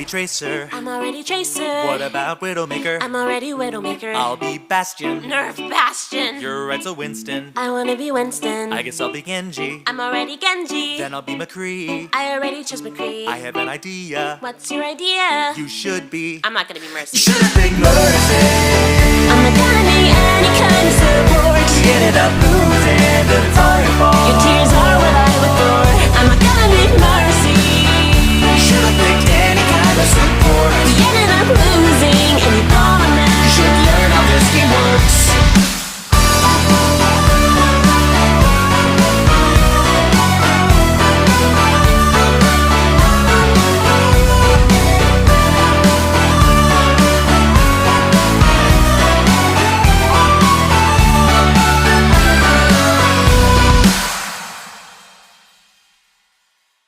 Tracer. I'm already Tracer. What about Widowmaker? I'm already Widowmaker. I'll be Bastion. Nerf Bastion. You're right, so Winston. I wanna be Winston. I guess I'll be Genji. I'm already Genji. Then I'll be McCree. I already chose McCree. I have an idea. What's your idea? You should be. I'm not gonna be Mercy. You should've picked Mercy. I'm not gonna need any kind of support. We ended up losing, but it's all your fault. Your tears are what I adore. I'm not gonna need Mercy.